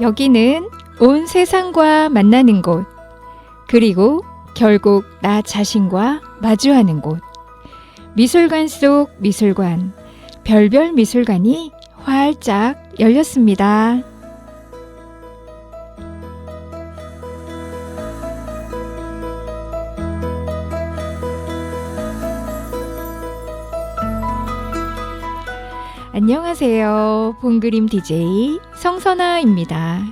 여기는 온 세상과 만나는 곳, 그리고 결국 나 자신과 마주하는 곳. 미술관 속 미술관, 별별 미술관이 활짝 열렸습니다. 안녕하세요. 봄그림 DJ 성선아입니다.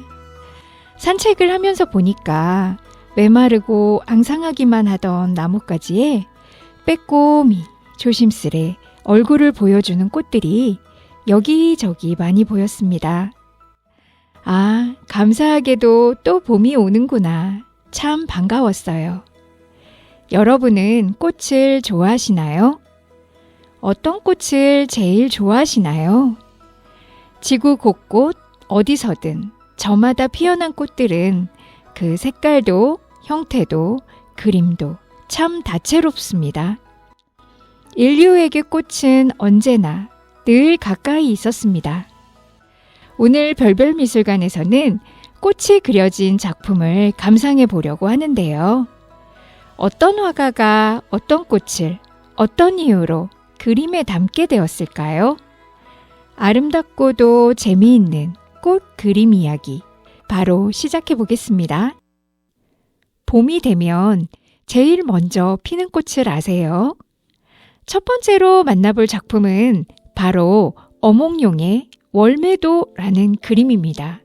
산책을 하면서 보니까 메마르고 앙상하기만 하던 나뭇가지에 빼꼼히 조심스레 얼굴을 보여주는 꽃들이 여기저기 많이 보였습니다. 아, 감사하게도 또 봄이 오는구나. 참 반가웠어요. 여러분은 꽃을 좋아하시나요? 어떤 꽃을 제일 좋아하시나요? 지구 곳곳 어디서든 저마다 피어난 꽃들은 그 색깔도 형태도 그림도 참 다채롭습니다. 인류에게 꽃은 언제나 늘 가까이 있었습니다. 오늘 별별미술관에서는 꽃이 그려진 작품을 감상해 보려고 하는데요. 어떤 화가가 어떤 꽃을 어떤 이유로 그림에 담게 되었을까요? 아름답고도 재미있는 꽃 그림 이야기 바로 시작해 보겠습니다. 봄이 되면 제일 먼저 피는 꽃을 아세요? 첫 번째로 만나볼 작품은 바로 어몽룡의 월매도라는 그림입니다.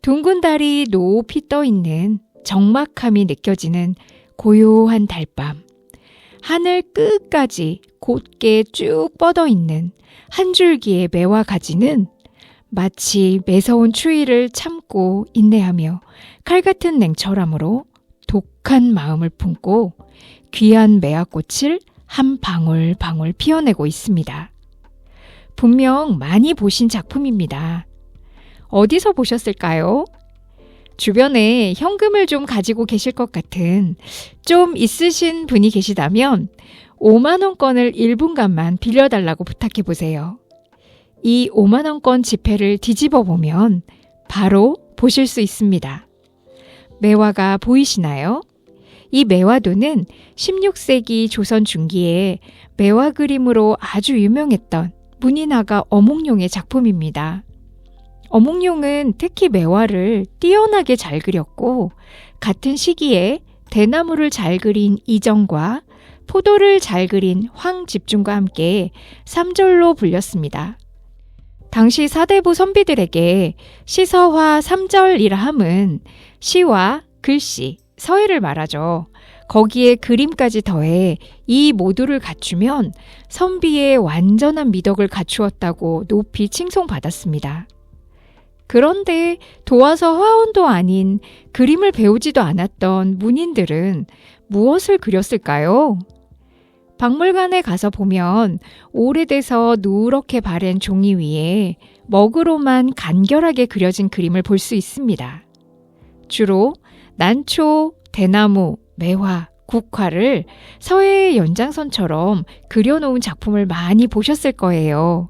둥근 달이 높이 떠 있는 적막함이 느껴지는 고요한 달밤. 하늘 끝까지 곧게 쭉 뻗어 있는 한 줄기의 매화 가지는 마치 매서운 추위를 참고 인내하며 칼같은 냉철함으로 독한 마음을 품고 귀한 매화꽃을 한 방울 방울 피워내고 있습니다. 분명 많이 보신 작품입니다. 어디서 보셨을까요? 주변에 현금을 좀 가지고 계실 것 같은 좀 있으신 분이 계시다면 5만원권을 1분간만 빌려달라고 부탁해 보세요. 이 5만원권 지폐를 뒤집어 보면 바로 보실 수 있습니다. 매화가 보이시나요? 이 매화도는 16세기 조선 중기에 매화 그림으로 아주 유명했던 문인화가 어몽룡의 작품입니다. 어몽룡은 특히 매화를 뛰어나게 잘 그렸고 같은 시기에 대나무를 잘 그린 이정과 포도를 잘 그린 황집중과 함께 삼절로 불렸습니다. 당시 사대부 선비들에게 시서화 삼절이라 함은 시와 글씨, 서예를 말하죠. 거기에 그림까지 더해 이 모두를 갖추면 선비의 완전한 미덕을 갖추었다고 높이 칭송받았습니다. 그런데 도화서 화원도 아닌 그림을 배우지도 않았던 문인들은 무엇을 그렸을까요? 박물관에 가서 보면 오래돼서 누렇게 바랜 종이 위에 먹으로만 간결하게 그려진 그림을 볼 수 있습니다. 주로 난초, 대나무, 매화, 국화를 서예의 연장선처럼 그려놓은 작품을 많이 보셨을 거예요.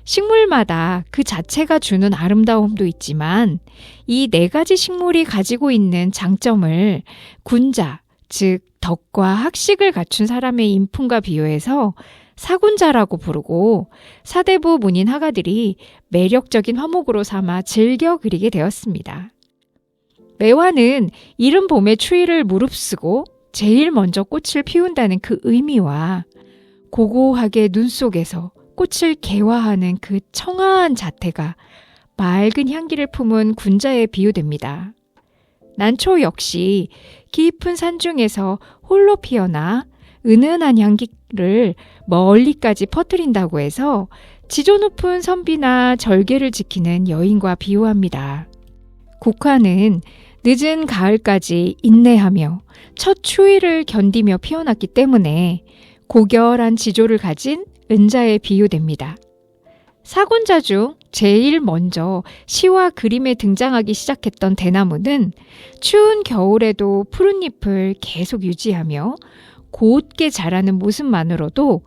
식물마다 그 자체가 주는 아름다움도 있지만 이 4가지 식물이 가지고 있는 장점을 군자, 즉 덕과 학식을 갖춘 사람의 인품과 비유해서 사군자라고 부르고 사대부 문인 화가들이 매력적인 화목으로 삼아 즐겨 그리게 되었습니다. 매화는 이른 봄의 추위를 무릅쓰고 제일 먼저 꽃을 피운다는 그 의미와 고고하게 눈 속에서 꽃을 개화하는 그 청아한 자태가 맑은 향기를 품은 군자에 비유됩니다. 난초 역시 깊은 산중에서 홀로 피어나 은은한 향기를 멀리까지 퍼뜨린다고 해서 지조 높은 선비나 절개를 지키는 여인과 비유합니다. 국화는 늦은 가을까지 인내하며 첫 추위를 견디며 피어났기 때문에 고결한 지조를 가진 은자에 비유됩니다. 사군자 중 제일 먼저 시와 그림에 등장하기 시작했던 대나무는 추운 겨울에도 푸른 잎을 계속 유지하며 곧게 자라는 모습만으로도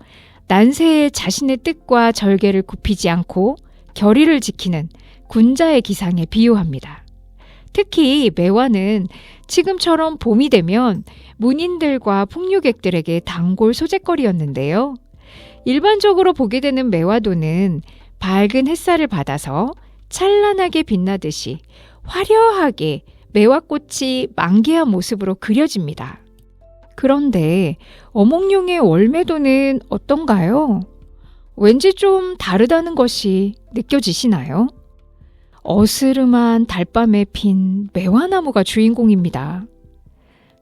난세에 자신의 뜻과 절개를 굽히지 않고 결의를 지키는 군자의 기상에 비유합니다. 특히 매화는 지금처럼 봄이 되면 문인들과 풍류객들에게 단골 소재거리였는데요. 일반적으로 보게 되는 매화도는 밝은 햇살을 받아서 찬란하게 빛나듯이 화려하게 매화꽃이 만개한 모습으로 그려집니다. 그런데 어몽룡의 월매도는 어떤가요? 왠지 좀 다르다는 것이 느껴지시나요? 어스름한 달밤에 핀 매화나무가 주인공입니다.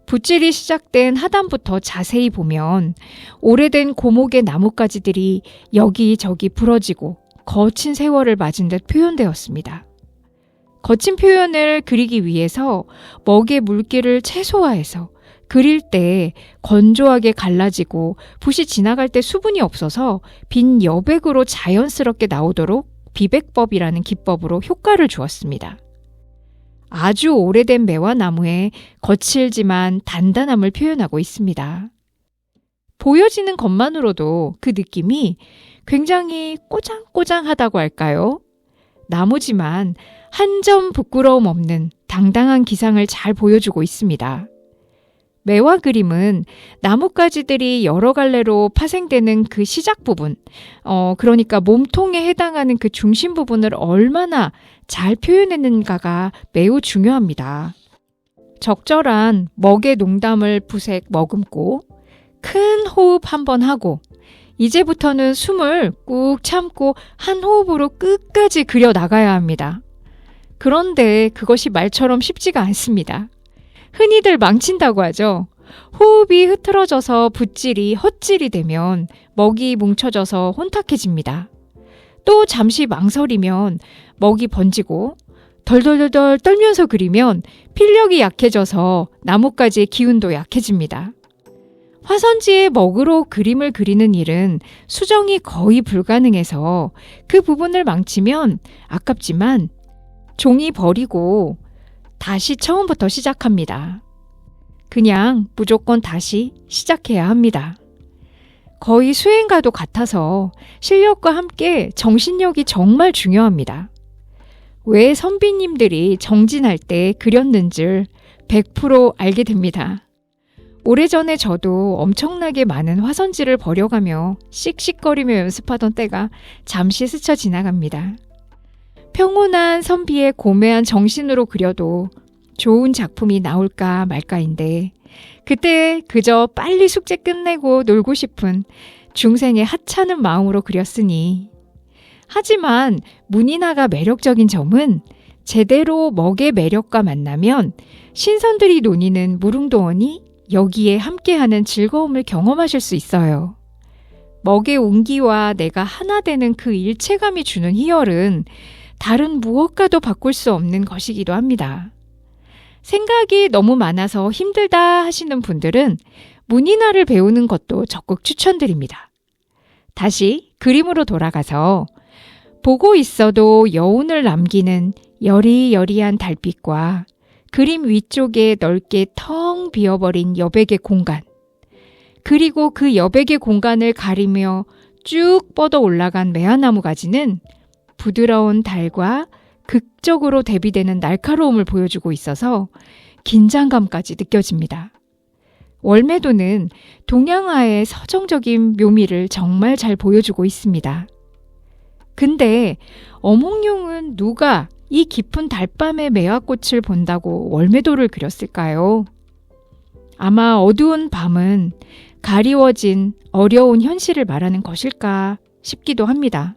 붓질이 시작된 하단부터 자세히 보면 오래된 고목의 나뭇가지들이 여기저기 부러지고 거친 세월을 맞은 듯 표현되었습니다. 거친 표현을 그리기 위해서 먹의 물기를 최소화해서 그릴 때 건조하게 갈라지고 붓이 지나갈 때 수분이 없어서 빈 여백으로 자연스럽게 나오도록 비백법이라는 기법으로 효과를 주었습니다. 아주 오래된 매화나무의 거칠지만 단단함을 표현하고 있습니다. 보여지는 것만으로도 그 느낌이 굉장히 꼬장꼬장하다고 할까요? 나무지만 한 점 부끄러움 없는 당당한 기상을 잘 보여주고 있습니다. 매화 그림은 나뭇가지들이 여러 갈래로 파생되는 그 시작 부분, 그러니까 몸통에 해당하는 그 중심 부분을 얼마나 잘 표현했는가가 매우 중요합니다. 적절한 먹의 농담을 붓에 머금고 큰 호흡 한번 하고 이제부터는 숨을 꾹 참고 한 호흡으로 끝까지 그려 나가야 합니다. 그런데 그것이 말처럼 쉽지가 않습니다. 흔히들 망친다고 하죠. 호흡이 흐트러져서 붓질이 헛질이 되면 먹이 뭉쳐져서 혼탁해집니다. 또 잠시 망설이면 먹이 번지고 덜덜덜덜 떨면서 그리면 필력이 약해져서 나뭇가지의 기운도 약해집니다. 화선지에 먹으로 그림을 그리는 일은 수정이 거의 불가능해서 그 부분을 망치면 아깝지만 종이 버리고 다시 처음부터 시작합니다. 그냥 무조건 다시 시작해야 합니다. 거의 수행과도 같아서 실력과 함께 정신력이 정말 중요합니다. 왜 선비님들이 정진할 때 그렸는지를 100% 알게 됩니다. 오래전에 저도 엄청나게 많은 화선지를 버려가며 씩씩거리며 연습하던 때가 잠시 스쳐 지나갑니다. 평온한 선비의 고매한 정신으로 그려도 좋은 작품이 나올까 말까인데 그때 그저 빨리 숙제 끝내고 놀고 싶은 중생의 하찮은 마음으로 그렸으니 하지만 문인화가 매력적인 점은 제대로 먹의 매력과 만나면 신선들이 논의는 무릉도원이 여기에 함께하는 즐거움을 경험하실 수 있어요. 먹의 온기와 내가 하나 되는 그 일체감이 주는 희열은 다른 무엇과도 바꿀 수 없는 것이기도 합니다. 생각이 너무 많아서 힘들다 하시는 분들은 문인화를 배우는 것도 적극 추천드립니다. 다시 그림으로 돌아가서 보고 있어도 여운을 남기는 여리여리한 달빛과 그림 위쪽에 넓게 텅 비어버린 여백의 공간, 그리고 그 여백의 공간을 가리며 쭉 뻗어 올라간 매화나무 가지는 부드러운 달과 극적으로 대비되는 날카로움을 보여주고 있어서 긴장감까지 느껴집니다. 월매도는 동양화의 서정적인 묘미를 정말 잘 보여주고 있습니다. 근데 어몽룡은 누가 이 깊은 달밤의 매화꽃을 본다고 월매도를 그렸을까요? 아마 어두운 밤은 가리워진 어려운 현실을 말하는 것일까 싶기도 합니다.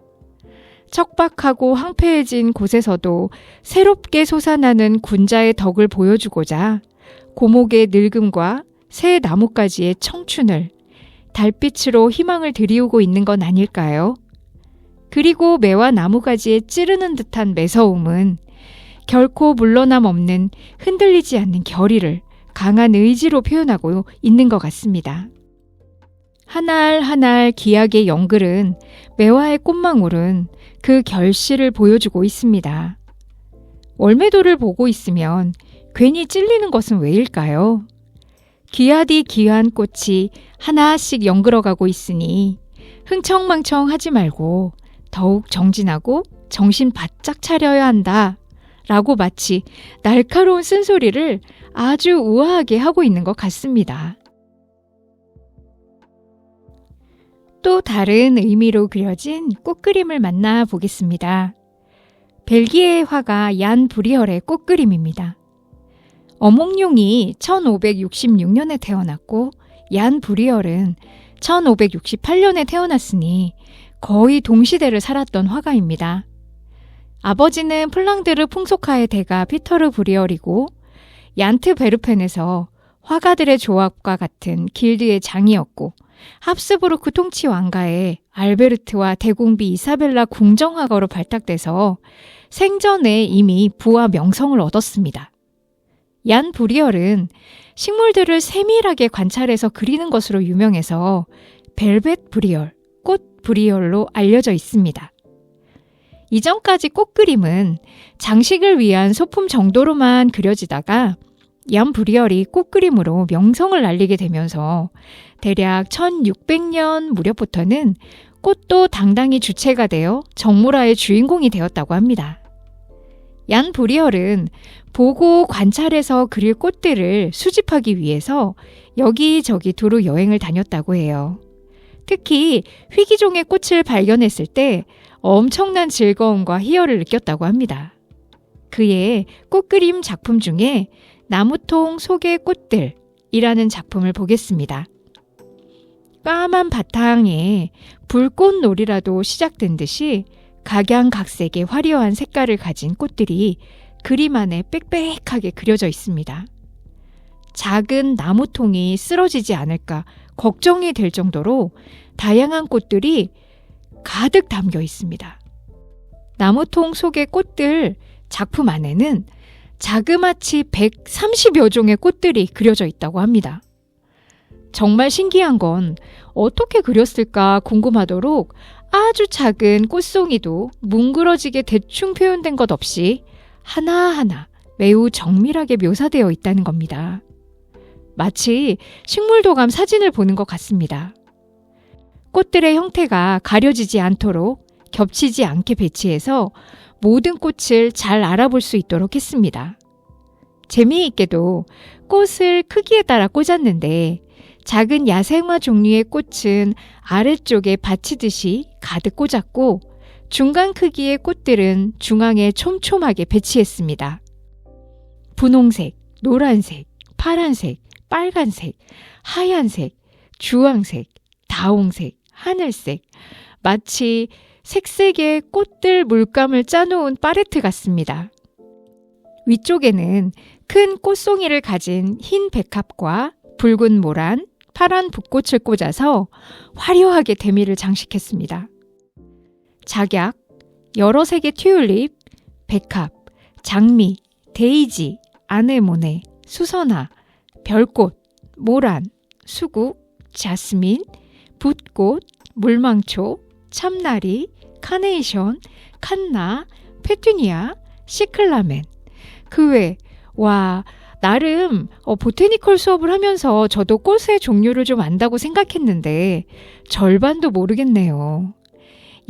척박하고 황폐해진 곳에서도 새롭게 솟아나는 군자의 덕을 보여주고자 고목의 늙음과 새 나뭇가지의 청춘을 달빛으로 희망을 드리우고 있는 건 아닐까요? 그리고 매화 나무가지에 찌르는 듯한 매서움은 결코 물러남 없는 흔들리지 않는 결의를 강한 의지로 표현하고 있는 것 같습니다. 한 알 한 알 기약의 연글은 매화의 꽃망울은 그 결실을 보여주고 있습니다. 월매도를 보고 있으면 괜히 찔리는 것은 왜일까요? 귀하디 귀한 꽃이 하나씩 연글어가고 있으니 흥청망청 하지 말고 더욱 정진하고 정신 바짝 차려야 한다 라고 마치 날카로운 쓴소리를 아주 우아하게 하고 있는 것 같습니다. 또 다른 의미로 그려진 꽃그림을 만나보겠습니다. 벨기에의 화가 얀 브리얼의 꽃그림입니다. 어몽룡이 1566년에 태어났고 얀 브리얼은 1568년에 태어났으니 거의 동시대를 살았던 화가입니다. 아버지는 플랑드르 풍속화의 대가 피터르 브리얼이고 얀트베르펜에서 화가들의 조합과 같은 길드의 장이었고 합스부르크 통치 왕가의 알베르트와 대공비 이사벨라 궁정화가로 발탁돼서 생전에 이미 부와 명성을 얻었습니다. 얀 브리얼은 식물들을 세밀하게 관찰해서 그리는 것으로 유명해서 벨벳 브리얼, 꽃 브리얼로 알려져 있습니다. 이전까지 꽃그림은 장식을 위한 소품 정도로만 그려지다가 얀 브리얼이 꽃그림으로 명성을 알리게 되면서 대략 1600년 무렵부터는 꽃도 당당히 주체가 되어 정물화의 주인공이 되었다고 합니다. 얀 브리얼은 보고 관찰해서 그릴 꽃들을 수집하기 위해서 여기저기 두루 여행을 다녔다고 해요. 특히 희귀종의 꽃을 발견했을 때 엄청난 즐거움과 희열을 느꼈다고 합니다. 그의 꽃그림 작품 중에 나무통 속의 꽃들이라는 작품을 보겠습니다. 까만 바탕에 불꽃놀이라도 시작된 듯이 각양각색의 화려한 색깔을 가진 꽃들이 그림 안에 빽빽하게 그려져 있습니다. 작은 나무통이 쓰러지지 않을까 걱정이 될 정도로 다양한 꽃들이 가득 담겨 있습니다. 나무통 속의 꽃들 작품 안에는 자그마치 130여 종의 꽃들이 그려져 있다고 합니다. 정말 신기한 건 어떻게 그렸을까 궁금하도록 아주 작은 꽃송이도 뭉그러지게 대충 표현된 것 없이 하나하나 매우 정밀하게 묘사되어 있다는 겁니다. 마치 식물도감 사진을 보는 것 같습니다. 꽃들의 형태가 가려지지 않도록 겹치지 않게 배치해서 모든 꽃을 잘 알아볼 수 있도록 했습니다. 재미있게도 꽃을 크기에 따라 꽂았는데 작은 야생화 종류의 꽃은 아래쪽에 받치듯이 가득 꽂았고 중간 크기의 꽃들은 중앙에 촘촘하게 배치했습니다. 분홍색, 노란색, 파란색, 빨간색, 하얀색, 주황색, 다홍색, 하늘색, 마치 색색의 꽃들 물감을 짜놓은 팔레트 같습니다. 위쪽에는 큰 꽃송이를 가진 흰 백합과 붉은 모란, 파란 붓꽃을 꽂아서 화려하게 대미를 장식했습니다. 작약, 여러 색의 튤립, 백합, 장미, 데이지, 아네모네, 수선화, 별꽃, 모란, 수국, 자스민, 붓꽃, 물망초, 참나리, 카네이션, 칸나, 페투니아, 시클라멘. 그 외, 나름 보테니컬 수업을 하면서 저도 꽃의 종류를 좀 안다고 생각했는데 절반도 모르겠네요.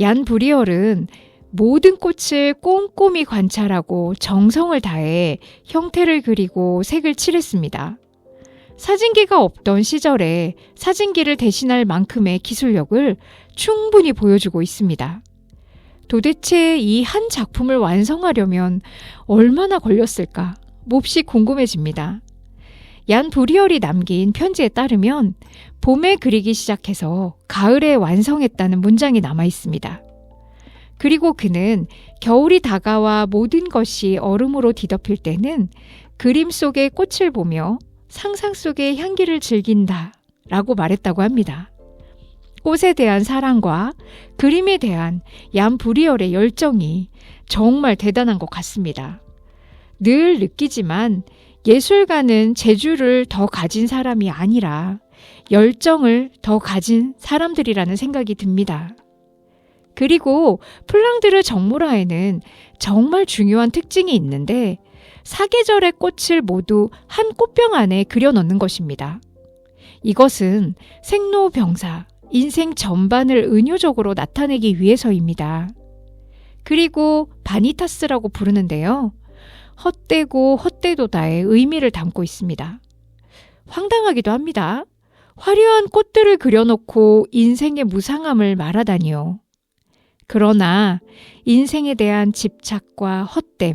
얀 브리얼은 모든 꽃을 꼼꼼히 관찰하고 정성을 다해 형태를 그리고 색을 칠했습니다. 사진기가 없던 시절에 사진기를 대신할 만큼의 기술력을 충분히 보여주고 있습니다. 도대체 이 한 작품을 완성하려면 얼마나 걸렸을까 몹시 궁금해집니다. 얀 브리얼이 남긴 편지에 따르면 봄에 그리기 시작해서 가을에 완성했다는 문장이 남아 있습니다. 그리고 그는 겨울이 다가와 모든 것이 얼음으로 뒤덮일 때는 그림 속의 꽃을 보며 상상 속의 향기를 즐긴다 라고 말했다고 합니다. 꽃에 대한 사랑과 그림에 대한 얀 브리얼의 열정이 정말 대단한 것 같습니다. 늘 느끼지만 예술가는 재주를 더 가진 사람이 아니라 열정을 더 가진 사람들이라는 생각이 듭니다. 그리고 플랑드르 정물화에는 정말 중요한 특징이 있는데 사계절의 꽃을 모두 한 꽃병 안에 그려 넣는 것입니다. 이것은 생로병사, 인생 전반을 은유적으로 나타내기 위해서입니다. 그리고 바니타스라고 부르는데요. 헛되고 헛되도다의 의미를 담고 있습니다. 황당하기도 합니다. 화려한 꽃들을 그려놓고 인생의 무상함을 말하다니요. 그러나 인생에 대한 집착과 헛됨,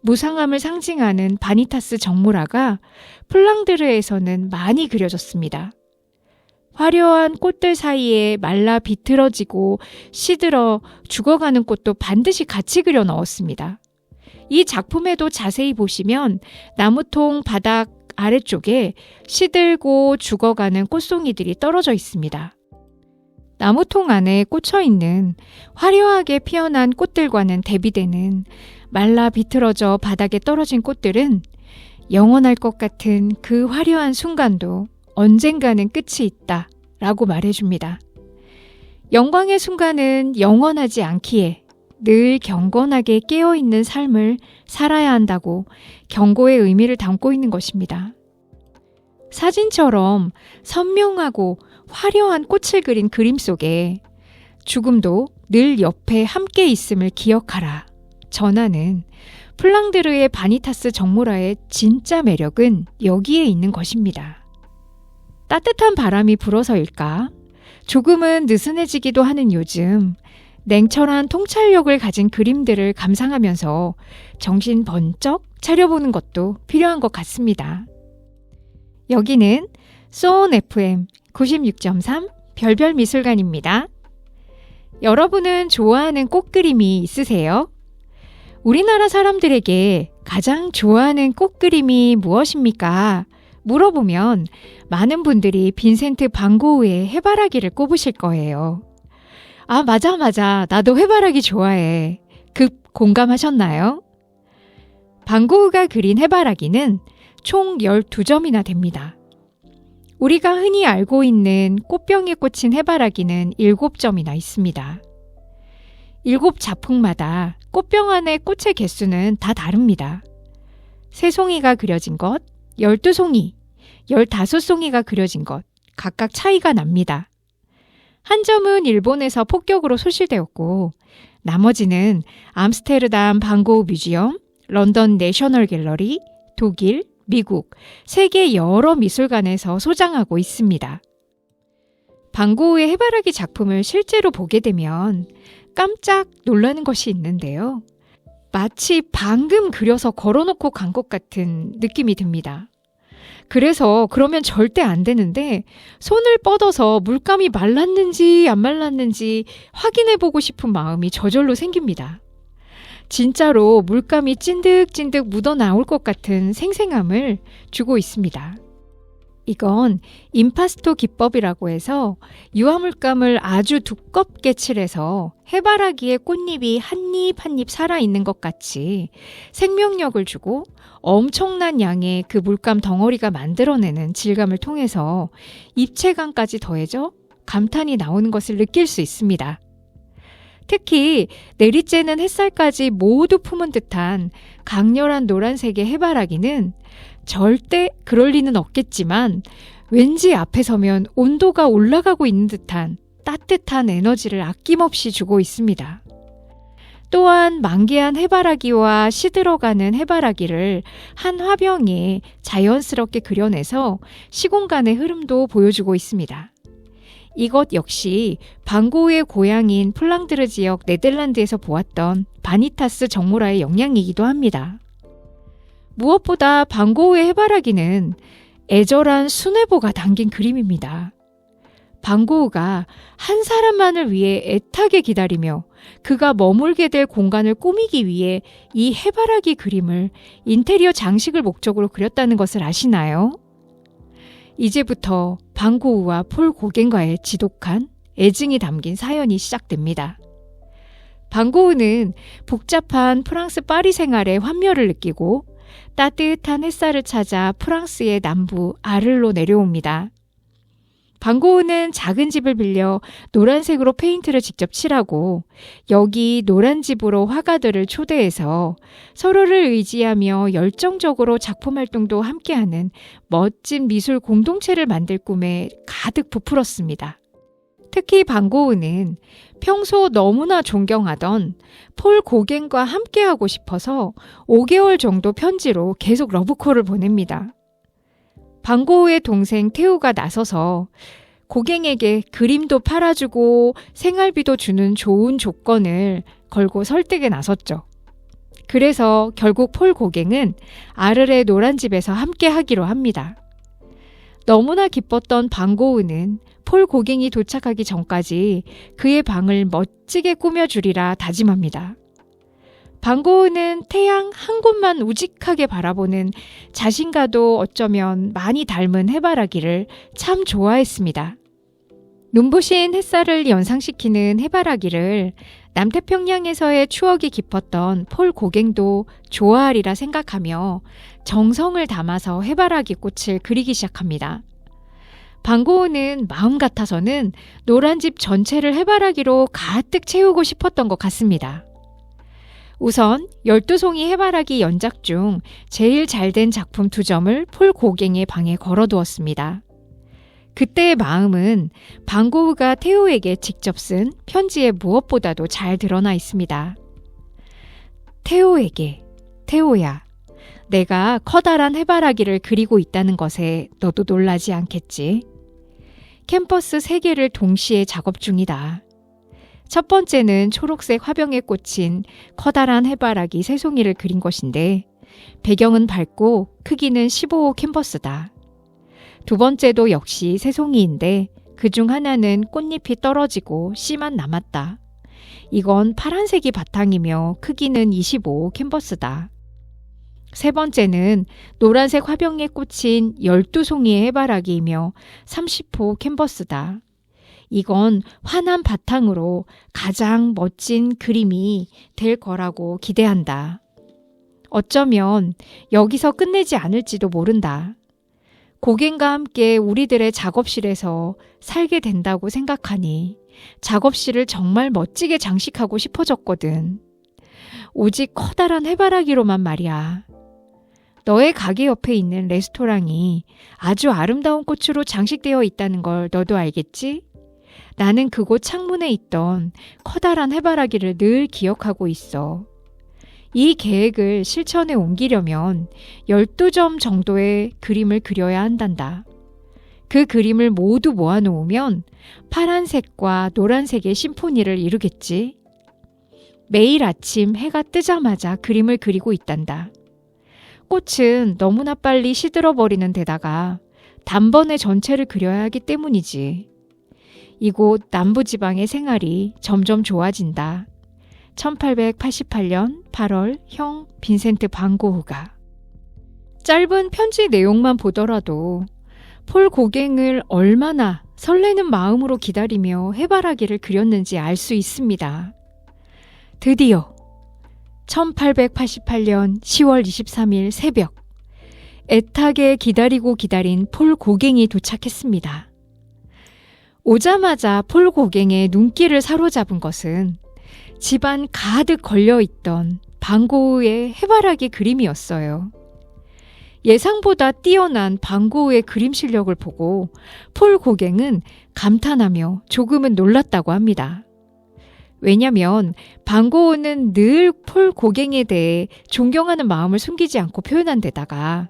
무상함을 상징하는 바니타스 정모라가 플랑드르에서는 많이 그려졌습니다. 화려한 꽃들 사이에 말라 비틀어지고 시들어 죽어가는 꽃도 반드시 같이 그려 넣었습니다. 이 작품에도 자세히 보시면 나무통 바닥 아래쪽에 시들고 죽어가는 꽃송이들이 떨어져 있습니다. 나무통 안에 꽂혀 있는 화려하게 피어난 꽃들과는 대비되는 말라 비틀어져 바닥에 떨어진 꽃들은 영원할 것 같은 그 화려한 순간도 언젠가는 끝이 있다 라고 말해줍니다. 영광의 순간은 영원하지 않기에 늘 경건하게 깨어있는 삶을 살아야 한다고 경고의 의미를 담고 있는 것입니다. 사진처럼 선명하고 화려한 꽃을 그린 그림 속에 죽음도 늘 옆에 함께 있음을 기억하라 전하는 플랑드르의 바니타스 정모라의 진짜 매력은 여기에 있는 것입니다. 따뜻한 바람이 불어서일까? 조금은 느슨해지기도 하는 요즘 냉철한 통찰력을 가진 그림들을 감상하면서 정신 번쩍 차려보는 것도 필요한 것 같습니다. 여기는 소온 FM 96.3 별별 미술관입니다. 여러분은 좋아하는 꽃 그림이 있으세요? 우리나라 사람들에게 가장 좋아하는 꽃 그림이 무엇입니까? 물어보면 많은 분들이 빈센트 반 고흐의 해바라기를 꼽으실 거예요. 아, 맞아. 나도 해바라기 좋아해. 급 공감하셨나요? 반 고흐가 그린 해바라기는 총 12점이나 됩니다. 우리가 흔히 알고 있는 꽃병에 꽂힌 해바라기는 7점이나 있습니다. 7작품마다 꽃병 안의 꽃의 개수는 다 다릅니다. 3송이가 그려진 것, 12송이, 15송이가 그려진 것, 각각 차이가 납니다. 한 점은 일본에서 폭격으로 소실되었고 나머지는 암스테르담 반 고흐 뮤지엄, 런던 내셔널 갤러리, 독일, 미국, 세계 여러 미술관에서 소장하고 있습니다. 반 고흐의 해바라기 작품을 실제로 보게 되면 깜짝 놀라는 것이 있는데요. 마치 방금 그려서 걸어놓고 간 것 같은 느낌이 듭니다. 그래서 그러면 절대 안 되는데 손을 뻗어서 물감이 말랐는지 안 말랐는지 확인해보고 싶은 마음이 저절로 생깁니다. 진짜로 물감이 찐득찐득 묻어나올 것 같은 생생함을 주고 있습니다. 이건 임파스토 기법이라고 해서 유화물감을 아주 두껍게 칠해서 해바라기의 꽃잎이 한 잎 한 잎 살아있는 것 같이 생명력을 주고 엄청난 양의 그 물감 덩어리가 만들어내는 질감을 통해서 입체감까지 더해져 감탄이 나오는 것을 느낄 수 있습니다. 특히 내리쬐는 햇살까지 모두 품은 듯한 강렬한 노란색의 해바라기는 절대 그럴 리는 없겠지만 왠지 앞에 서면 온도가 올라가고 있는 듯한 따뜻한 에너지를 아낌없이 주고 있습니다. 또한 만개한 해바라기와 시들어가는 해바라기를 한 화병에 자연스럽게 그려내서 시공간의 흐름도 보여주고 있습니다. 이것 역시 반 고흐의 고향인 플랑드르 지역 네덜란드에서 보았던 바니타스 정모라의 영향이기도 합니다. 무엇보다 반 고흐의 해바라기는 애절한 순애보가 담긴 그림입니다. 반 고흐가 한 사람만을 위해 애타게 기다리며 그가 머물게 될 공간을 꾸미기 위해 이 해바라기 그림을 인테리어 장식을 목적으로 그렸다는 것을 아시나요? 이제부터 반 고흐와 폴 고겐과의 지독한 애증이 담긴 사연이 시작됩니다. 반 고흐는 복잡한 프랑스 파리 생활에 환멸을 느끼고 따뜻한 햇살을 찾아 프랑스의 남부 아를로 내려옵니다. 반 고흐는 작은 집을 빌려 노란색으로 페인트를 직접 칠하고 여기 노란 집으로 화가들을 초대해서 서로를 의지하며 열정적으로 작품 활동도 함께하는 멋진 미술 공동체를 만들 꿈에 가득 부풀었습니다. 특히 방고은은 평소 너무나 존경하던 폴 고갱과 함께하고 싶어서 5개월 정도 편지로 계속 러브콜을 보냅니다. 방고우의 동생 태우가 나서서 고갱에게 그림도 팔아주고 생활비도 주는 좋은 조건을 걸고 설득에 나섰죠. 그래서 결국 폴 고갱은 아르레 노란집에서 함께 하기로 합니다. 너무나 기뻤던 방고우는 폴 고갱이 도착하기 전까지 그의 방을 멋지게 꾸며주리라 다짐합니다. 방고우는 태양 한 곳만 우직하게 바라보는 자신과도 어쩌면 많이 닮은 해바라기를 참 좋아했습니다. 눈부신 햇살을 연상시키는 해바라기를 남태평양에서의 추억이 깊었던 폴 고갱도 좋아하리라 생각하며 정성을 담아서 해바라기 꽃을 그리기 시작합니다. 방고우는 마음 같아서는 노란 집 전체를 해바라기로 가득 채우고 싶었던 것 같습니다. 우선 12송이 해바라기 연작 중 제일 잘된 작품 2점을 폴 고갱의 방에 걸어두었습니다. 그때의 마음은 방고우가 태우에게 직접 쓴 편지에 무엇보다도 잘 드러나 있습니다. 태우에게, 태우야, 내가 커다란 해바라기를 그리고 있다는 것에 너도 놀라지 않겠지? 캔버스 3개를 동시에 작업 중이다. 첫 번째는 초록색 화병에 꽂힌 커다란 해바라기 3송이를 그린 것인데 배경은 밝고 크기는 15호 캔버스다. 두 번째도 역시 3송이인데 그중 하나는 꽃잎이 떨어지고 씨만 남았다. 이건 파란색이 바탕이며 크기는 25호 캔버스다. 세 번째는 노란색 화병에 꽂힌 12송이의 해바라기이며 30호 캔버스다. 이건 환한 바탕으로 가장 멋진 그림이 될 거라고 기대한다. 어쩌면 여기서 끝내지 않을지도 모른다. 고갱과 함께 우리들의 작업실에서 살게 된다고 생각하니 작업실을 정말 멋지게 장식하고 싶어졌거든. 오직 커다란 해바라기로만 말이야. 너의 가게 옆에 있는 레스토랑이 아주 아름다운 꽃으로 장식되어 있다는 걸 너도 알겠지? 나는 그곳 창문에 있던 커다란 해바라기를 늘 기억하고 있어. 이 계획을 실천에 옮기려면 12점 정도의 그림을 그려야 한단다. 그 그림을 모두 모아놓으면 파란색과 노란색의 심포니를 이루겠지. 매일 아침 해가 뜨자마자 그림을 그리고 있단다. 꽃은 너무나 빨리 시들어버리는 데다가 단번에 전체를 그려야 하기 때문이지. 이곳 남부지방의 생활이 점점 좋아진다. 1888년 8월 형 빈센트 방고우가. 짧은 편지 내용만 보더라도 폴 고갱을 얼마나 설레는 마음으로 기다리며 해바라기를 그렸는지 알 수 있습니다. 드디어 1888년 10월 23일 새벽, 애타게 기다리고 기다린 폴 고갱이 도착했습니다. 오자마자 폴 고갱의 눈길을 사로잡은 것은 집안 가득 걸려있던 방고우의 해바라기 그림이었어요. 예상보다 뛰어난 방고우의 그림 실력을 보고 폴 고갱은 감탄하며 조금은 놀랐다고 합니다. 왜냐하면 방고우는 늘 폴 고갱에 대해 존경하는 마음을 숨기지 않고 표현한 데다가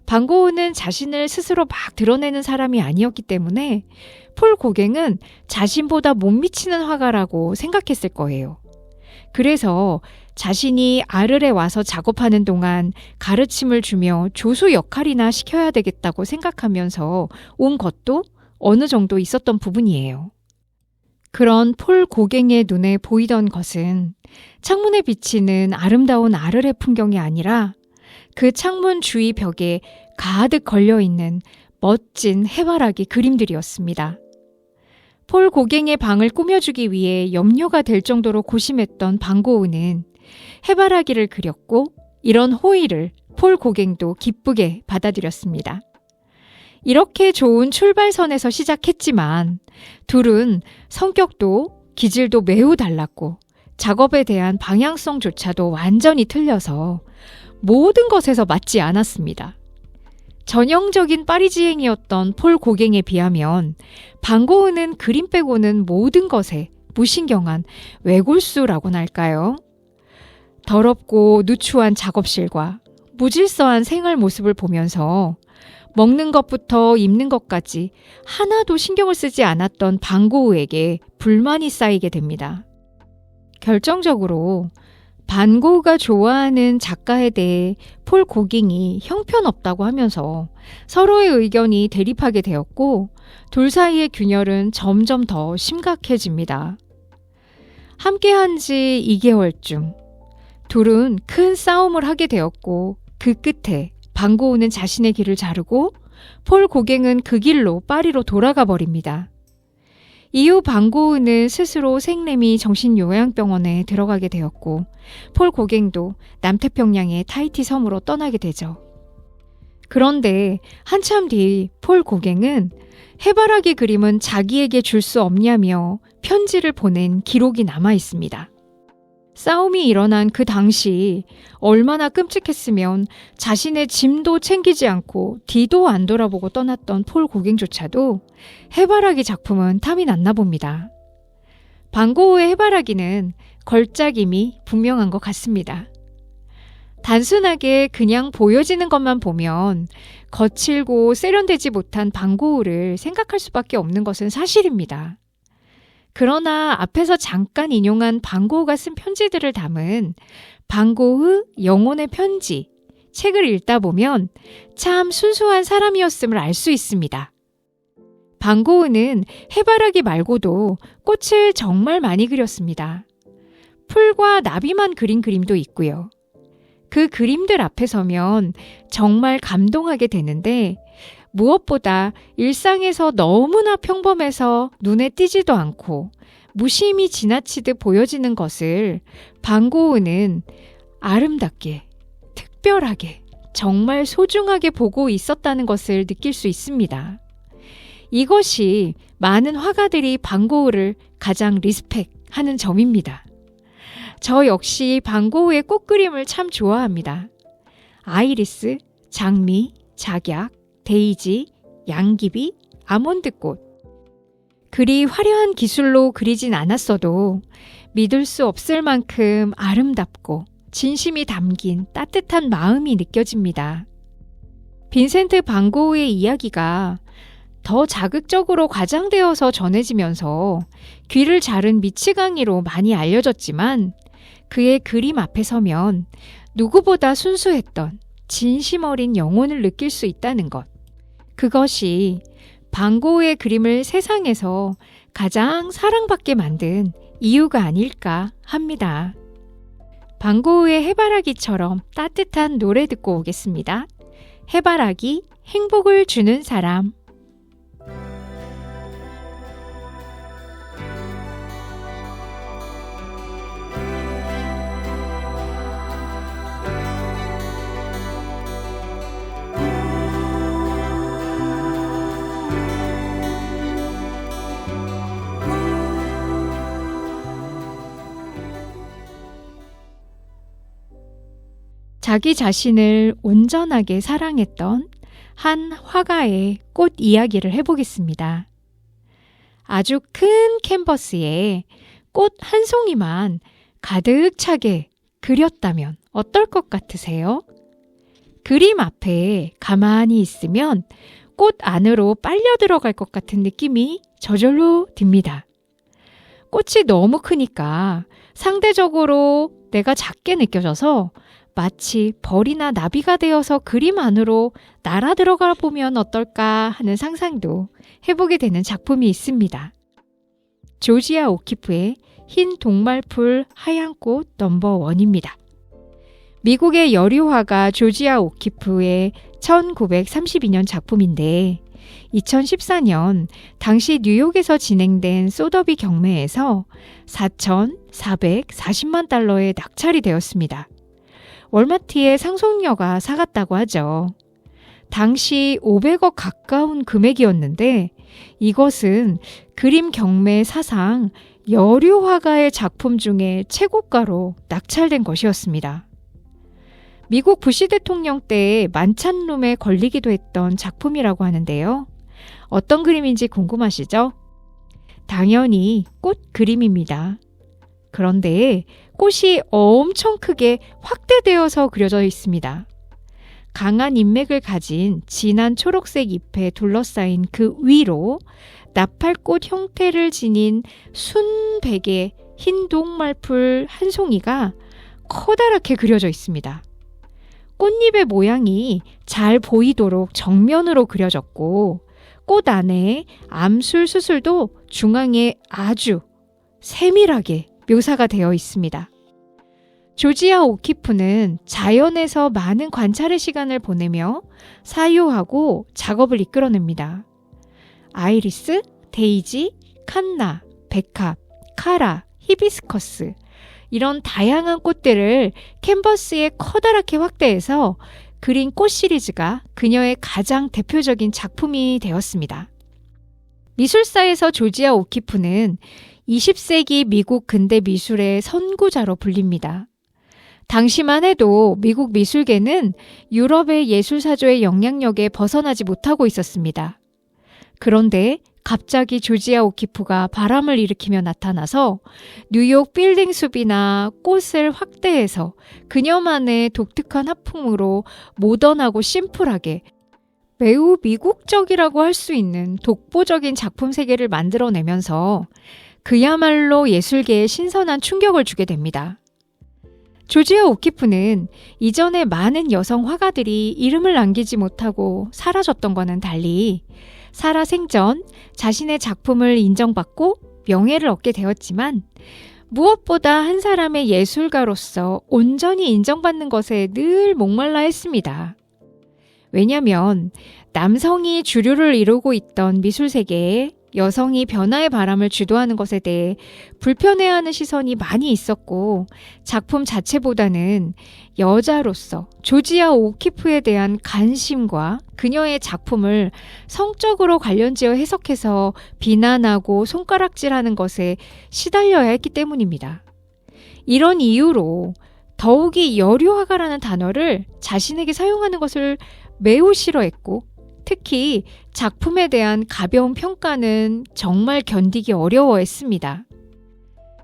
방고우는 자신을 스스로 막 드러내는 사람이 아니었기 때문에 폴 고갱은 자신보다 못 미치는 화가라고 생각했을 거예요. 그래서 자신이 아르레 와서 작업하는 동안 가르침을 주며 조수 역할이나 시켜야 되겠다고 생각하면서 온 것도 어느 정도 있었던 부분이에요. 그런 폴 고갱의 눈에 보이던 것은 창문에 비치는 아름다운 아르레 풍경이 아니라 그 창문 주위 벽에 가득 걸려있는 멋진 해바라기 그림들이었습니다. 폴 고갱의 방을 꾸며주기 위해 염려가 될 정도로 고심했던 방고우는 해바라기를 그렸고 이런 호의를 폴 고갱도 기쁘게 받아들였습니다. 이렇게 좋은 출발선에서 시작했지만 둘은 성격도 기질도 매우 달랐고 작업에 대한 방향성조차도 완전히 틀려서 모든 것에서 맞지 않았습니다. 전형적인 파리지앵이었던 폴 고갱에 비하면 반고흐는 그림 빼고는 모든 것에 무신경한 외골수라고나 할까요? 더럽고 누추한 작업실과 무질서한 생활 모습을 보면서 먹는 것부터 입는 것까지 하나도 신경을 쓰지 않았던 반고흐에게 불만이 쌓이게 됩니다. 결정적으로 반고흐가 좋아하는 작가에 대해 폴 고갱이 형편없다고 하면서 서로의 의견이 대립하게 되었고 둘 사이의 균열은 점점 더 심각해집니다. 함께한 지 2개월쯤 둘은 큰 싸움을 하게 되었고 그 끝에 반고흐는 자신의 길을 자르고 폴 고갱은 그 길로 파리로 돌아가 버립니다. 이후 반고흐는 스스로 생레미 정신요양병원에 들어가게 되었고 폴 고갱도 남태평양의 타히티 섬으로 떠나게 되죠. 그런데 한참 뒤 폴 고갱은 해바라기 그림은 자기에게 줄 수 없냐며 편지를 보낸 기록이 남아 있습니다. 싸움이 일어난 그 당시 얼마나 끔찍했으면 자신의 짐도 챙기지 않고 뒤도 안 돌아보고 떠났던 폴 고갱조차도 해바라기 작품은 탐이 났나 봅니다. 반고흐의 해바라기는 걸작임이 분명한 것 같습니다. 단순하게 그냥 보여지는 것만 보면 거칠고 세련되지 못한 반고흐를 생각할 수밖에 없는 것은 사실입니다. 그러나 앞에서 잠깐 인용한 반고흐가 쓴 편지들을 담은 반고흐 영혼의 편지 책을 읽다 보면 참 순수한 사람이었음을 알 수 있습니다. 반고흐는 해바라기 말고도 꽃을 정말 많이 그렸습니다. 풀과 나비만 그린 그림도 있고요. 그 그림들 앞에 서면 정말 감동하게 되는데 무엇보다 일상에서 너무나 평범해서 눈에 띄지도 않고 무심히 지나치듯 보여지는 것을 반고흐는 아름답게, 특별하게, 정말 소중하게 보고 있었다는 것을 느낄 수 있습니다. 이것이 많은 화가들이 반고흐를 가장 리스펙하는 점입니다. 저 역시 반고흐의 꽃그림을 참 좋아합니다. 아이리스, 장미, 작약, 데이지, 양귀비, 아몬드꽃. 그리 화려한 기술로 그리진 않았어도 믿을 수 없을 만큼 아름답고 진심이 담긴 따뜻한 마음이 느껴집니다. 빈센트 반 고흐의 이야기가 더 자극적으로 과장되어서 전해지면서 귀를 자른 미치광이로 많이 알려졌지만 그의 그림 앞에 서면 누구보다 순수했던 진심 어린 영혼을 느낄 수 있다는 것. 그것이 반 고흐의 그림을 세상에서 가장 사랑받게 만든 이유가 아닐까 합니다. 반 고흐의 해바라기처럼 따뜻한 노래 듣고 오겠습니다. 해바라기, 행복을 주는 사람. 자기 자신을 온전하게 사랑했던 한 화가의 꽃 이야기를 해보겠습니다. 아주 큰 캔버스에 꽃 한 송이만 가득 차게 그렸다면 어떨 것 같으세요? 그림 앞에 가만히 있으면 꽃 안으로 빨려 들어갈 것 같은 느낌이 저절로 듭니다. 꽃이 너무 크니까 상대적으로 내가 작게 느껴져서 마치 벌이나 나비가 되어서 그림 안으로 날아 들어가 보면 어떨까 하는 상상도 해보게 되는 작품이 있습니다. 조지아 오키프의 흰 동말풀 하얀 꽃 넘버1입니다. 미국의 여류화가 조지아 오키프의 1932년 작품인데 2014년 당시 뉴욕에서 진행된 소더비 경매에서 4,440만 달러에 낙찰이 되었습니다. 월마트의 상속녀가 사갔다고 하죠. 당시 500억 가까운 금액이었는데 이것은 그림 경매 사상 여류 화가의 작품 중에 최고가로 낙찰된 것이었습니다. 미국 부시 대통령 때 만찬룸에 걸리기도 했던 작품이라고 하는데요. 어떤 그림인지 궁금하시죠? 당연히 꽃 그림입니다. 그런데 꽃이 엄청 크게 확대되어서 그려져 있습니다. 강한 인맥을 가진 진한 초록색 잎에 둘러싸인 그 위로 나팔꽃 형태를 지닌 순백의 흰 독말풀 한 송이가 커다랗게 그려져 있습니다. 꽃잎의 모양이 잘 보이도록 정면으로 그려졌고 꽃 안에 암술 수술도 중앙에 아주 세밀하게 묘사가 되어 있습니다. 조지아 오키프는 자연에서 많은 관찰의 시간을 보내며 사유하고 작업을 이끌어냅니다. 아이리스, 데이지, 칸나, 백합, 카라, 히비스커스 이런 다양한 꽃들을 캔버스에 커다랗게 확대해서 그린 꽃 시리즈가 그녀의 가장 대표적인 작품이 되었습니다. 미술사에서 조지아 오키프는 20세기 미국 근대 미술의 선구자로 불립니다. 당시만 해도 미국 미술계는 유럽의 예술사조의 영향력에 벗어나지 못하고 있었습니다. 그런데 갑자기 조지아 오키프가 바람을 일으키며 나타나서 뉴욕 빌딩 숲이나 꽃을 확대해서 그녀만의 독특한 화풍으로 모던하고 심플하게 매우 미국적이라고 할 수 있는 독보적인 작품 세계를 만들어내면서 그야말로 예술계에 신선한 충격을 주게 됩니다. 조지아 오키프는 이전에 많은 여성 화가들이 이름을 남기지 못하고 사라졌던 것과는 달리 살아생전 자신의 작품을 인정받고 명예를 얻게 되었지만 무엇보다 한 사람의 예술가로서 온전히 인정받는 것에 늘 목말라 했습니다. 왜냐하면 남성이 주류를 이루고 있던 미술 세계에 여성이 변화의 바람을 주도하는 것에 대해 불편해하는 시선이 많이 있었고 작품 자체보다는 여자로서 조지아 오키프에 대한 관심과 그녀의 작품을 성적으로 관련지어 해석해서 비난하고 손가락질하는 것에 시달려야 했기 때문입니다. 이런 이유로 더욱이 여류화가라는 단어를 자신에게 사용하는 것을 매우 싫어했고 특히 작품에 대한 가벼운 평가는 정말 견디기 어려워했습니다.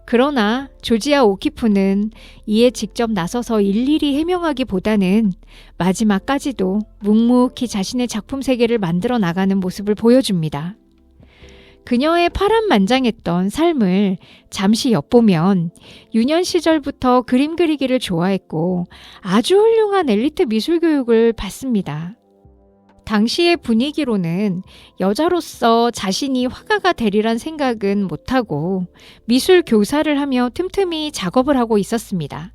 그러나 조지아 오키프는 이에 직접 나서서 일일이 해명하기보다는 마지막까지도 묵묵히 자신의 작품 세계를 만들어 나가는 모습을 보여줍니다. 그녀의 파란만장했던 삶을 잠시 엿보면 유년 시절부터 그림 그리기를 좋아했고 아주 훌륭한 엘리트 미술 교육을 받습니다. 당시의 분위기로는 여자로서 자신이 화가가 되리란 생각은 못하고 미술 교사를 하며 틈틈이 작업을 하고 있었습니다.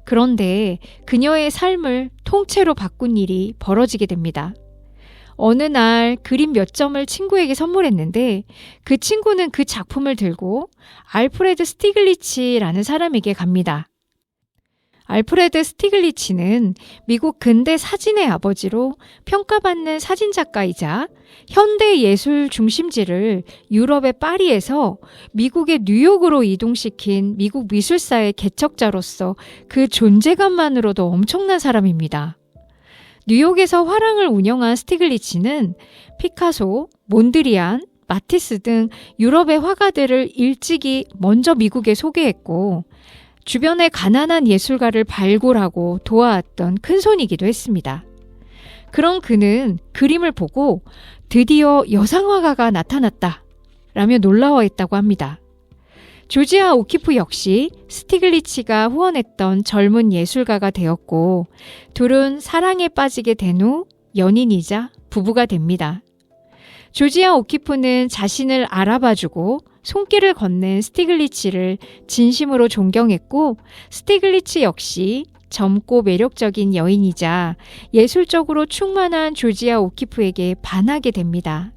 그런데 그녀의 삶을 통째로 바꾼 일이 벌어지게 됩니다. 어느 날 그림 몇 점을 친구에게 선물했는데 그 친구는 그 작품을 들고 알프레드 스티글리치라는 사람에게 갑니다. 알프레드 스티글리치는 미국 근대 사진의 아버지로 평가받는 사진작가이자 현대 예술 중심지를 유럽의 파리에서 미국의 뉴욕으로 이동시킨 미국 미술사의 개척자로서 그 존재감만으로도 엄청난 사람입니다. 뉴욕에서 화廊을 운영한 스티글리치는 피카소, 몬드리안, 마티스 등 유럽의 화가들을 일찍이 먼저 미국에 소개했고 주변에 가난한 예술가를 발굴하고 도와왔던 큰손이기도 했습니다. 그런 그는 그림을 보고 드디어 여성화가가 나타났다 라며 놀라워했다고 합니다. 조지아 오키프 역시 스티글리치가 후원했던 젊은 예술가가 되었고 둘은 사랑에 빠지게 된 후 연인이자 부부가 됩니다. 조지아 오키프는 자신을 알아봐주고 손길을 건넨 스티글리치를 진심으로 존경했고 스티글리치 역시 젊고 매력적인 여인이자 예술적으로 충만한 조지아 오키프에게 반하게 됩니다.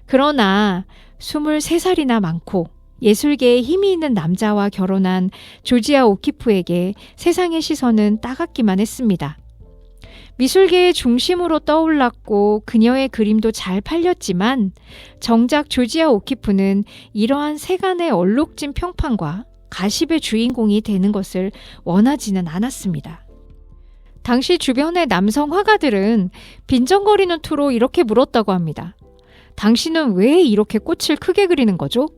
그러나 23살이나 많고 예술계에 힘이 있는 남자와 결혼한 조지아 오키프에게 세상의 시선은 따갑기만 했습니다. 미술계의 중심으로 떠올랐고 그녀의 그림도 잘 팔렸지만 정작 조지아 오키프는 이러한 세간의 얼룩진 평판과 가십의 주인공이 되는 것을 원하지는 않았습니다. 당시 주변의 남성 화가들은 빈정거리는 투로 이렇게 물었다고 합니다. 당신은 왜 이렇게 꽃을 크게 그리는 거죠?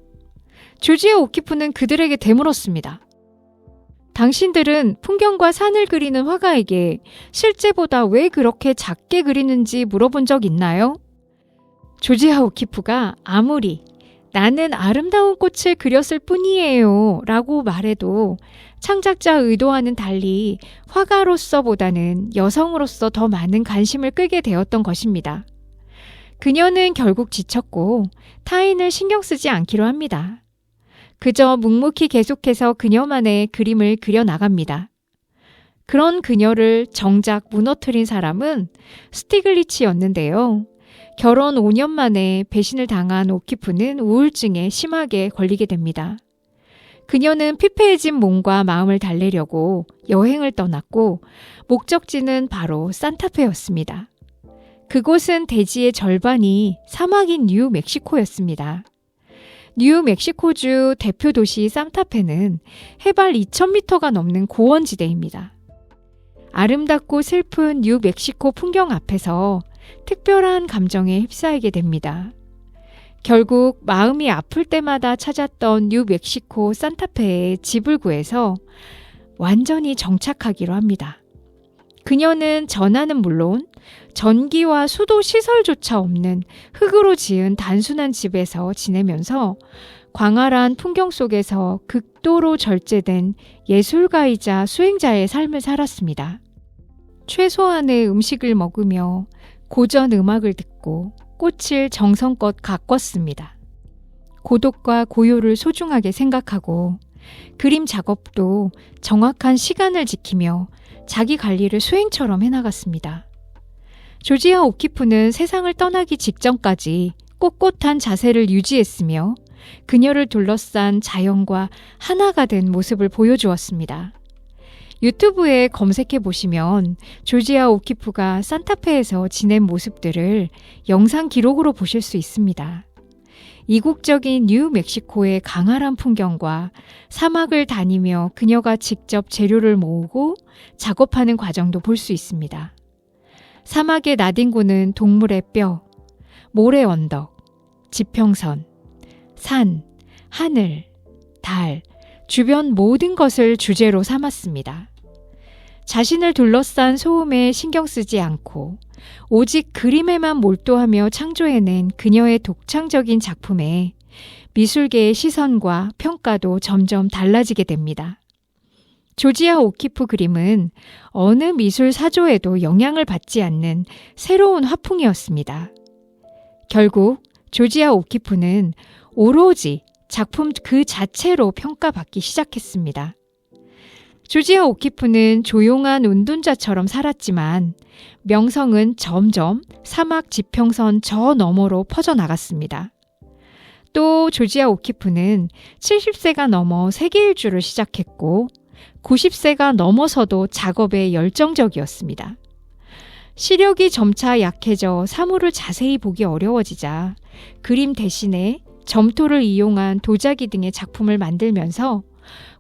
조지아 오키프는 그들에게 되물었습니다. 당신들은 풍경과 산을 그리는 화가에게 실제보다 왜 그렇게 작게 그리는지 물어본 적 있나요? 조지아 오키프가 아무리 나는 아름다운 꽃을 그렸을 뿐이에요 라고 말해도 창작자 의도와는 달리 화가로서보다는 여성으로서 더 많은 관심을 끌게 되었던 것입니다. 그녀는 결국 지쳤고 타인을 신경 쓰지 않기로 합니다. 그저 묵묵히 계속해서 그녀만의 그림을 그려나갑니다. 그런 그녀를 정작 무너뜨린 사람은 스티글리츠였는데요. 결혼 5년 만에 배신을 당한 오키프는 우울증에 심하게 걸리게 됩니다. 그녀는 피폐해진 몸과 마음을 달래려고 여행을 떠났고 목적지는 바로 산타페였습니다. 그곳은 대지의 절반이 사막인 뉴멕시코였습니다. 뉴멕시코주 대표 도시 산타페는 해발 2,000m가 넘는 고원지대입니다. 아름답고 슬픈 뉴멕시코 풍경 앞에서 특별한 감정에 휩싸이게 됩니다. 결국 마음이 아플 때마다 찾았던 뉴멕시코 산타페에 집을 구해서 완전히 정착하기로 합니다. 그녀는 전화는 물론 전기와 수도 시설조차 없는 흙으로 지은 단순한 집에서 지내면서 광활한 풍경 속에서 극도로 절제된 예술가이자 수행자의 삶을 살았습니다. 최소한의 음식을 먹으며 고전 음악을 듣고 꽃을 정성껏 가꿨습니다. 고독과 고요를 소중하게 생각하고 그림 작업도 정확한 시간을 지키며 자기 관리를 수행처럼 해나갔습니다. 조지아 오키프는 세상을 떠나기 직전까지 꼿꼿한 자세를 유지했으며 그녀를 둘러싼 자연과 하나가 된 모습을 보여주었습니다. 유튜브에 검색해 보시면 조지아 오키프가 산타페에서 지낸 모습들을 영상 기록으로 보실 수 있습니다. 이국적인 뉴멕시코의 강활한 풍경과 사막을 다니며 그녀가 직접 재료를 모으고 작업하는 과정도 볼 수 있습니다. 사막의 나뒹구는 동물의 뼈, 모래 언덕, 지평선, 산, 하늘, 달, 주변 모든 것을 주제로 삼았습니다. 자신을 둘러싼 소음에 신경 쓰지 않고 오직 그림에만 몰두하며 창조해낸 그녀의 독창적인 작품에 미술계의 시선과 평가도 점점 달라지게 됩니다. 조지아 오키프 그림은 어느 미술 사조에도 영향을 받지 않는 새로운 화풍이었습니다. 결국 조지아 오키프는 오로지 작품 그 자체로 평가받기 시작했습니다. 조지아 오키프는 조용한 운둔자처럼 살았지만 명성은 점점 사막 지평선 저 너머로 퍼져나갔습니다. 또 조지아 오키프는 70세가 넘어 세계 일주를 시작했고 90세가 넘어서도 작업에 열정적이었습니다. 시력이 점차 약해져 사물을 자세히 보기 어려워지자 그림 대신에 점토를 이용한 도자기 등의 작품을 만들면서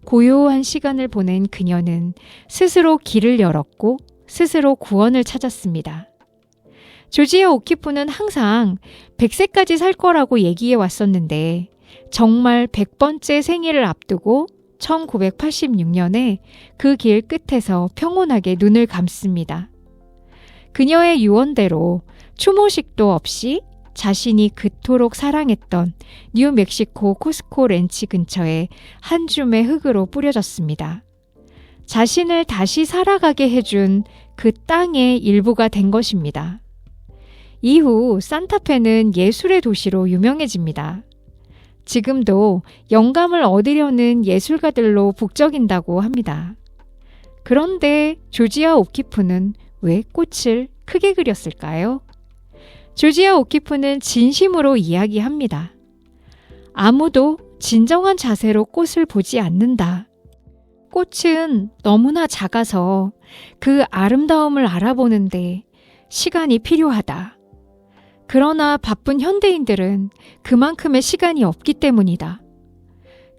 고요한 시간을 보낸 그녀는 스스로 길을 열었고 스스로 구원을 찾았습니다. 조지아 오키프는 항상 100세까지 살 거라고 얘기해 왔었는데 정말 100번째 생일을 앞두고 1986년에 그 길 끝에서 평온하게 눈을 감습니다. 그녀의 유언대로 추모식도 없이 자신이 그토록 사랑했던 뉴멕시코 코스코 렌치 근처에 한 줌의 흙으로 뿌려졌습니다. 자신을 다시 살아가게 해준 그 땅의 일부가 된 것입니다. 이후 산타페는 예술의 도시로 유명해집니다. 지금도 영감을 얻으려는 예술가들로 북적인다고 합니다. 그런데 조지아 오키프는 왜 꽃을 크게 그렸을까요? 조지아 오키프는 진심으로 이야기합니다. 아무도 진정한 자세로 꽃을 보지 않는다. 꽃은 너무나 작아서 그 아름다움을 알아보는데 시간이 필요하다. 그러나 바쁜 현대인들은 그만큼의 시간이 없기 때문이다.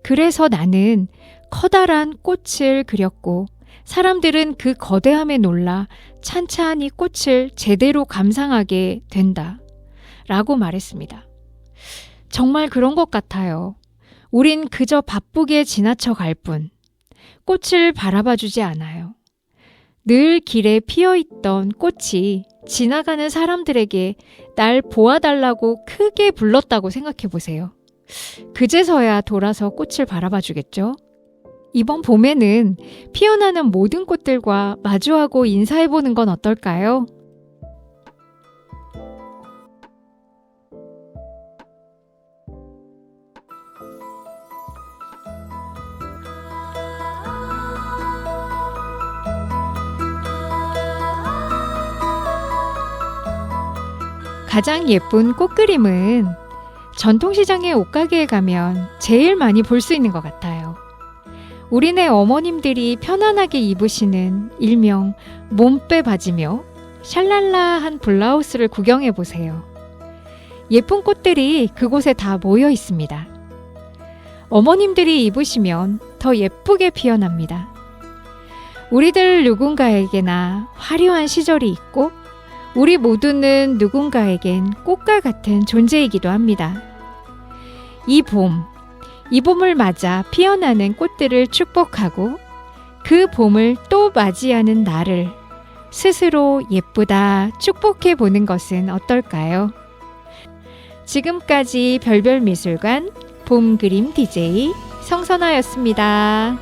그래서 나는 커다란 꽃을 그렸고 사람들은 그 거대함에 놀라 찬찬히 꽃을 제대로 감상하게 된다. 라고 말했습니다. 정말 그런 것 같아요. 우린 그저 바쁘게 지나쳐 갈 뿐 꽃을 바라봐 주지 않아요. 늘 길에 피어있던 꽃이 지나가는 사람들에게 날 보아달라고 크게 불렀다고 생각해 보세요. 그제서야 돌아서 꽃을 바라봐 주겠죠? 이번 봄에는 피어나는 모든 꽃들과 마주하고 인사해 보는 건 어떨까요? 가장 예쁜 꽃그림은 전통시장의 옷가게에 가면 제일 많이 볼 수 있는 것 같아요. 우리네 어머님들이 편안하게 입으시는 일명 몸빼 바지며 샬랄라한 블라우스를 구경해 보세요. 예쁜 꽃들이 그곳에 다 모여 있습니다. 어머님들이 입으시면 더 예쁘게 피어납니다. 우리들 누군가에게나 화려한 시절이 있고 우리 모두는 누군가에겐 꽃과 같은 존재이기도 합니다. 이 봄을 맞아 피어나는 꽃들을 축복하고 그 봄을 또 맞이하는 나를 스스로 예쁘다 축복해 보는 것은 어떨까요? 지금까지 별별미술관 봄그림 DJ 성선아였습니다.